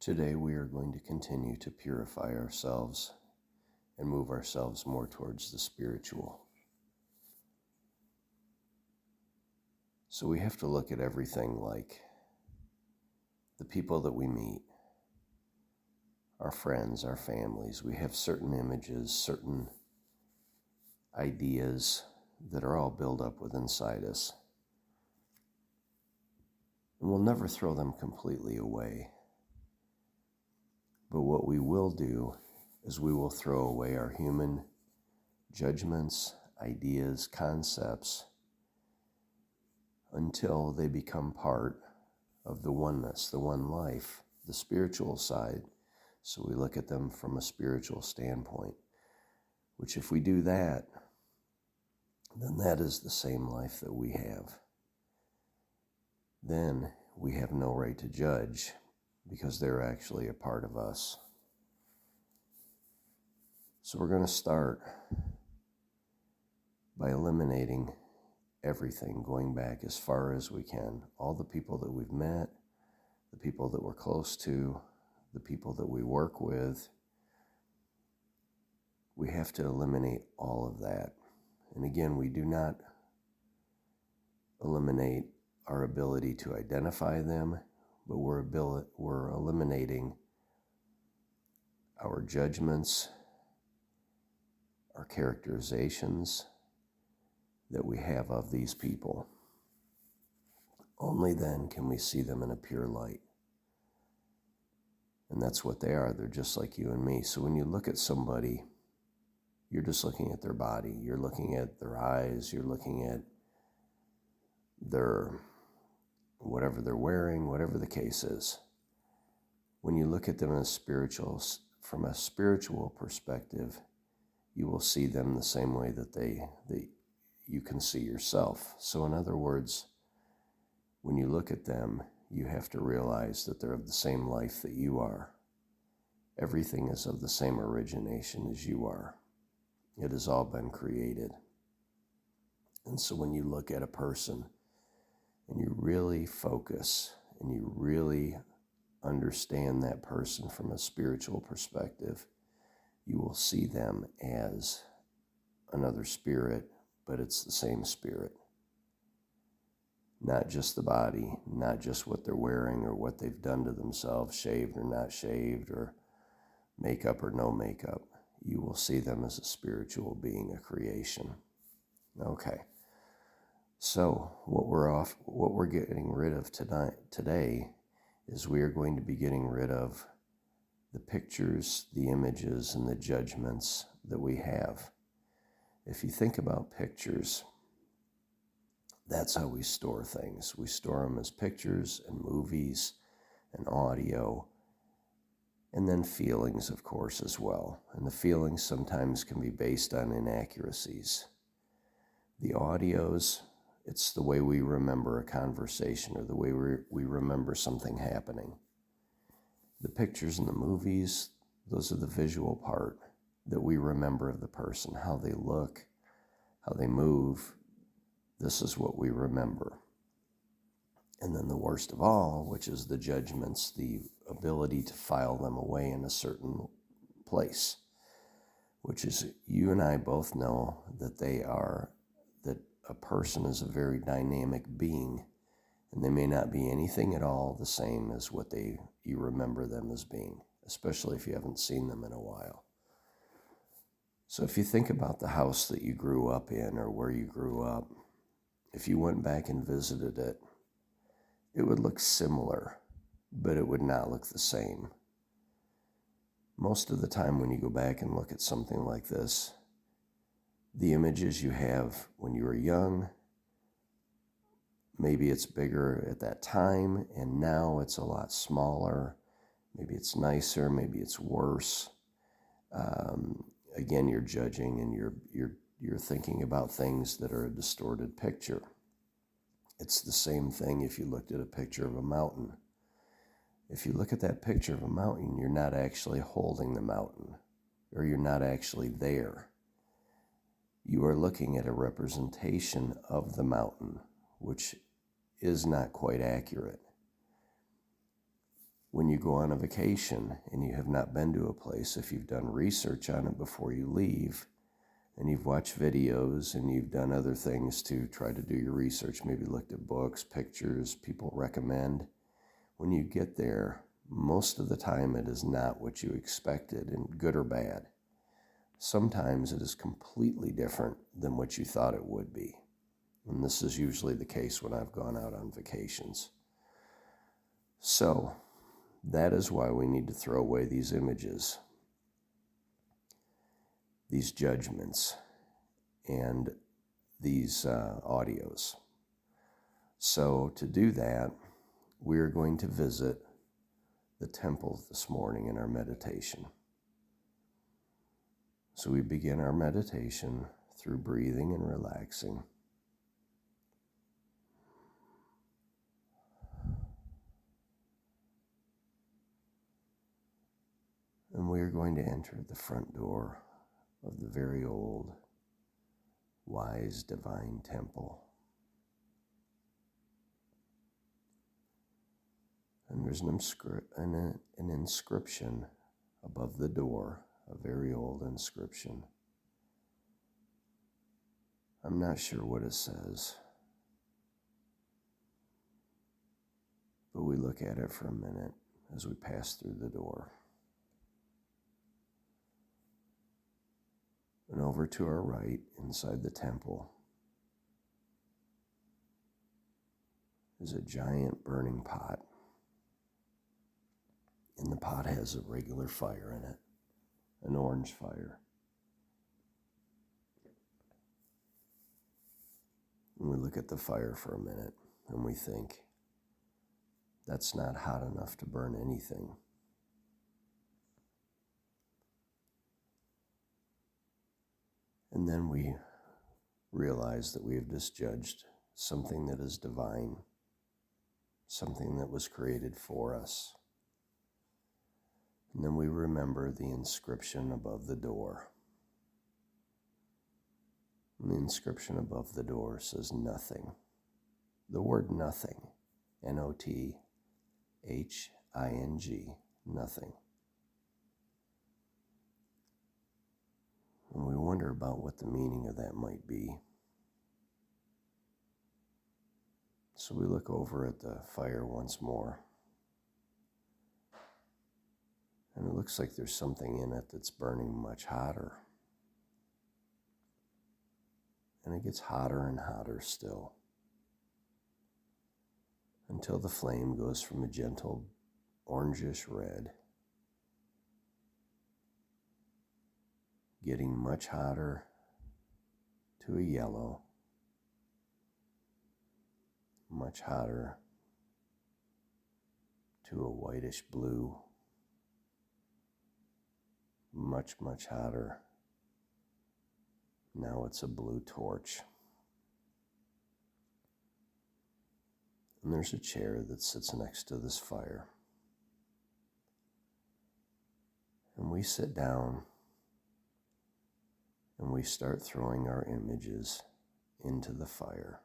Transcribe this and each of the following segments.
Today we are going to continue to purify ourselves and move ourselves more towards the spiritual. So we have to look at everything like the people that we meet, our friends, our families. We have certain images, certain ideas that are all built up within inside us. And we'll never throw them completely away. But what we will do is we will throw away our human judgments, ideas, concepts, until they become part of the oneness, the one life, the spiritual side. So we look at them from a spiritual standpoint, which if we do that, then that is the same life that we have. Then we have no right to judge because they're actually a part of us. So we're going to start by eliminating everything, going back as far as we can. All the people that we've met, the people that we're close to, the people that we work with. We have to eliminate all of that. And again, we do not eliminate our ability to identify them, but we're eliminating our judgments, our characterizations that we have of these people. Only then can we see them in a pure light. And that's what they are. They're just like you and me. So when you look at somebody, you're just looking at their body. You're looking at their eyes. You're looking at their whatever they're wearing, whatever the case is. When you look at them from a spiritual perspective, you will see them the same way that you can see yourself. So in other words, when you look at them, you have to realize that they're of the same life that you are. Everything is of the same origination as you are. It has all been created. And so when you look at a person and you really focus and you really understand that person from a spiritual perspective, you will see them as another spirit, but it's the same spirit. Not just the body, not just what they're wearing or what they've done to themselves, shaved or not shaved, or makeup or no makeup. You will see them as a spiritual being, a creation. Okay. So what we're getting rid of today is we are going to be getting rid of the pictures, the images, and the judgments that we have. If you think about pictures, that's how we store things. We store them as pictures and movies and audio, and then feelings, of course, as well. And the feelings sometimes can be based on inaccuracies. The audios, it's the way we remember a conversation or the way we remember something happening. The pictures and the movies, those are the visual part that we remember of the person, how they look, how they move. This is what we remember. And then the worst of all, which is the judgments, the ability to file them away in a certain place, which is you and I both know that that a person is a very dynamic being, and they may not be anything at all the same as what you remember them as being, especially if you haven't seen them in a while. So if you think about the house that you grew up in or where you grew up, if you went back and visited it, it would look similar, but it would not look the same. Most of the time when you go back and look at something like this, the images you have when you were young, maybe it's bigger at that time, and now it's a lot smaller. Maybe it's nicer, maybe it's worse. Again, you're judging and you're thinking about things that are a distorted picture. It's the same thing if you looked at a picture of a mountain. If you look at that picture of a mountain, you're not actually holding the mountain, or you're not actually there. You are looking at a representation of the mountain, which is not quite accurate. When you go on a vacation and you have not been to a place, if you've done research on it before you leave, and you've watched videos and you've done other things to try to do your research, maybe looked at books, pictures, people recommend, when you get there, most of the time it is not what you expected, and good or bad. Sometimes it is completely different than what you thought it would be. And this is usually the case when I've gone out on vacations. So that is why we need to throw away these images, these judgments, and these audios. So to do that, we are going to visit the temple this morning in our meditation. So we begin our meditation through breathing and relaxing. And we are going to enter the front door of the very old, wise, divine temple. And there's an inscription above the door, a very old inscription. I'm not sure what it says, but we look at it for a minute as we pass through the door. And over to our right, inside the temple, is a giant burning pot. And the pot has a regular fire in it, an orange fire. And we look at the fire for a minute and we think, that's not hot enough to burn anything. And then we realize that we have misjudged something that is divine, something that was created for us. And then we remember the inscription above the door. And the inscription above the door says nothing. The word nothing, Nothing, nothing. And we wonder about what the meaning of that might be. So we look over at the fire once more. And it looks like there's something in it that's burning much hotter. And it gets hotter and hotter still, until the flame goes from a gentle orangish red, getting much hotter to a yellow, much hotter to a whitish blue, much, much hotter. Now it's a blue torch. And there's a chair that sits next to this fire. And we sit down and we start throwing our images into the fire.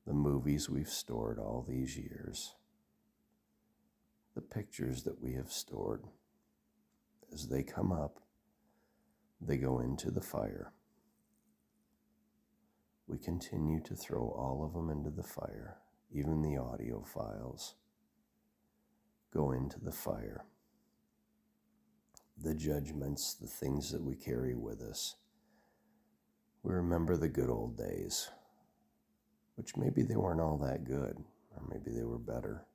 The movies we've stored all these years. The pictures that we have stored. As they come up, they go into the fire. We continue to throw all of them into the fire. Even the audio files go into the fire. The judgments, the things that we carry with us. We remember the good old days, which maybe they weren't all that good, or maybe they were better.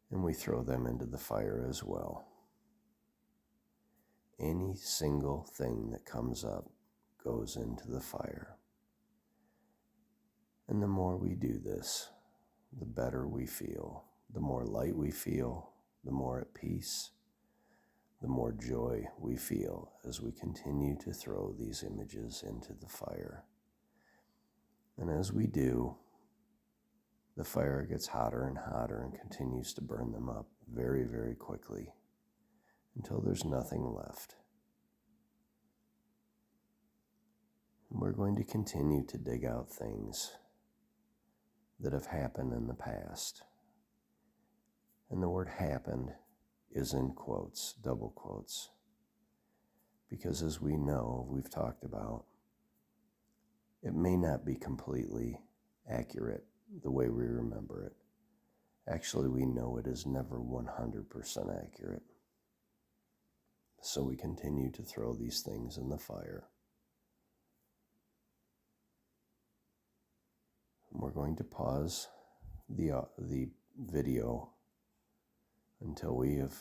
And we throw them into the fire as well. Any single thing that comes up goes into the fire. And the more we do this, the better we feel. The more light we feel, the more at peace, the more joy we feel as we continue to throw these images into the fire. And as we do, the fire gets hotter and hotter and continues to burn them up very, very quickly until there's nothing left. And we're going to continue to dig out things that have happened in the past. And the word happened is in quotes, double quotes. Because as we know, we've talked about, it may not be completely accurate the way we remember it. Actually, we know it is never 100% accurate. So we continue to throw these things in the fire. We're going to pause the video until we have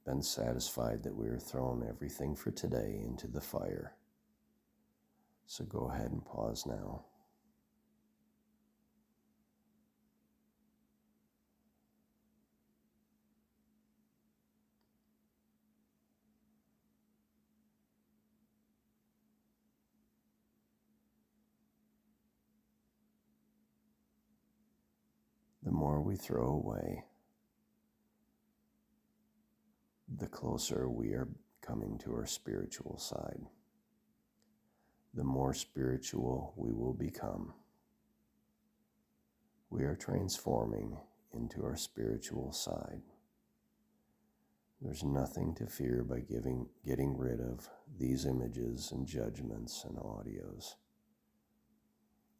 been satisfied that we are throwing everything for today into the fire. So go ahead and pause now. The more we throw away, the closer we are coming to our spiritual side. The more spiritual we will become. We are transforming into our spiritual side. There's nothing to fear by getting rid of these images and judgments and audios.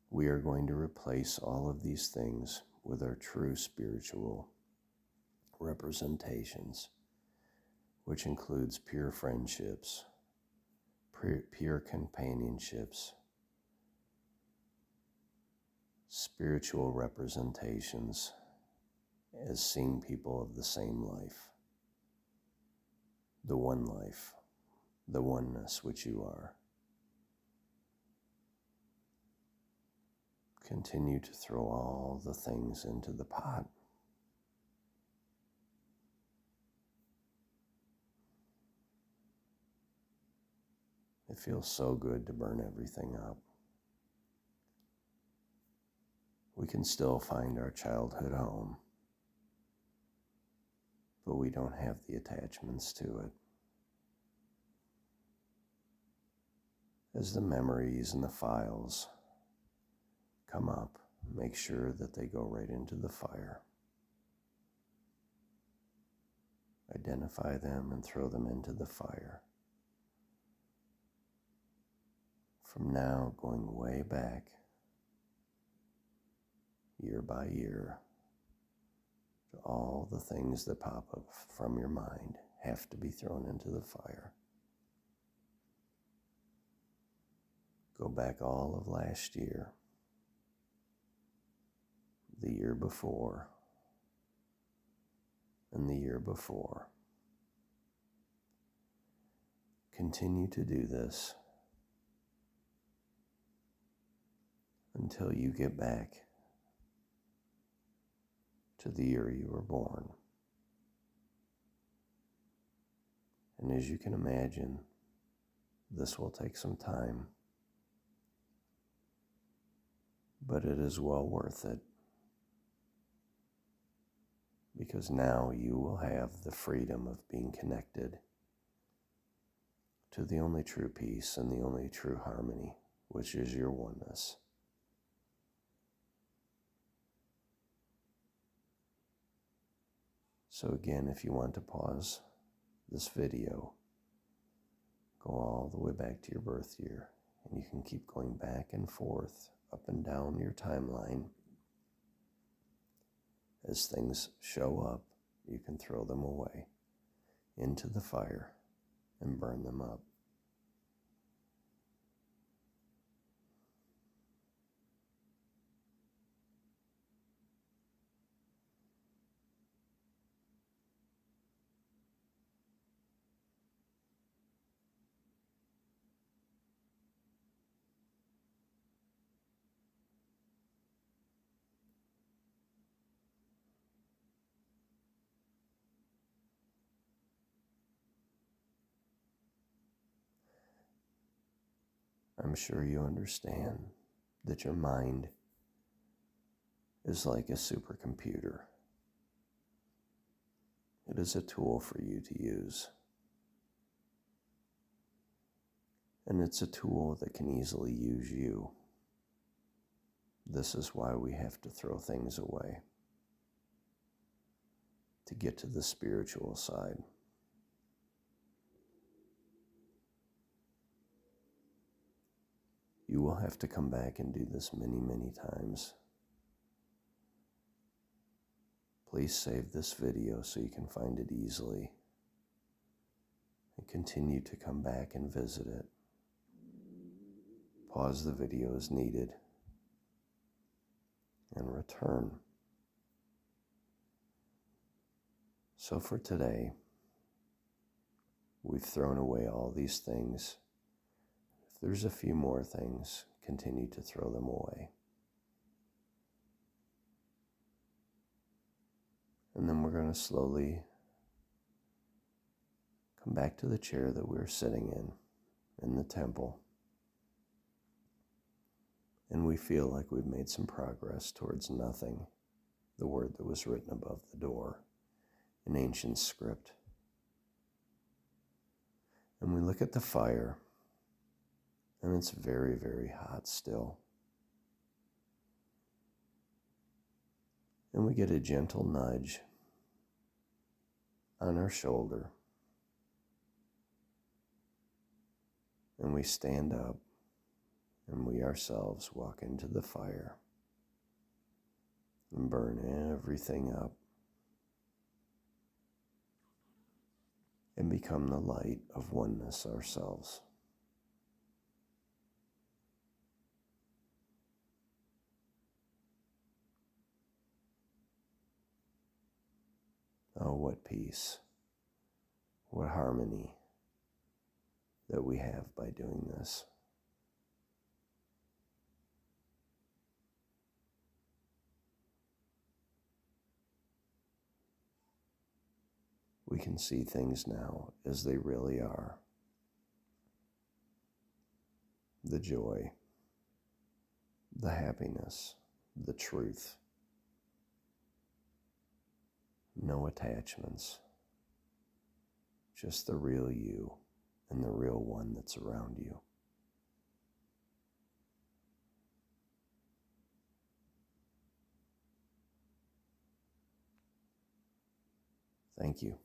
We are going to replace all of these things with our true spiritual representations, which includes pure friendships, pure companionships, spiritual representations as seeing people of the same life, the one life, the oneness which you are. Continue to throw all the things into the pot. It feels so good to burn everything up. We can still find our childhood home, but we don't have the attachments to it. As the memories and the files come up, make sure that they go right into the fire. Identify them and throw them into the fire. From now, going way back, year by year, to all the things that pop up from your mind have to be thrown into the fire. Go back all of last year, the year before, and the year before. Continue to do this until you get back to the year you were born. And as you can imagine, this will take some time, but it is well worth it, because now you will have the freedom of being connected to the only true peace and the only true harmony, which is your oneness. So again, if you want to pause this video, go all the way back to your birth year, and you can keep going back and forth, up and down your timeline. As things show up, you can throw them away into the fire and burn them up. I'm sure you understand that your mind is like a supercomputer. It is a tool for you to use. And it's a tool that can easily use you. This is why we have to throw things away. to get to the spiritual side. You will have to come back and do this many, many times. Please save this video so you can find it easily and continue to come back and visit it. Pause the video as needed and return. So for today, we've thrown away all these things. If there's a few more things, continue to throw them away. And then we're going to slowly come back to the chair that we were sitting in the temple. And we feel like we've made some progress towards nothing, the word that was written above the door in ancient script. And we look at the fire, and it's very, very hot still. And we get a gentle nudge on our shoulder. And we stand up, and we ourselves walk into the fire and burn everything up and become the light of oneness ourselves. Oh, what peace, what harmony that we have by doing this. We can see things now as they really are. The joy, the happiness, the truth. No attachments. Just the real you and the real one that's around you. Thank you.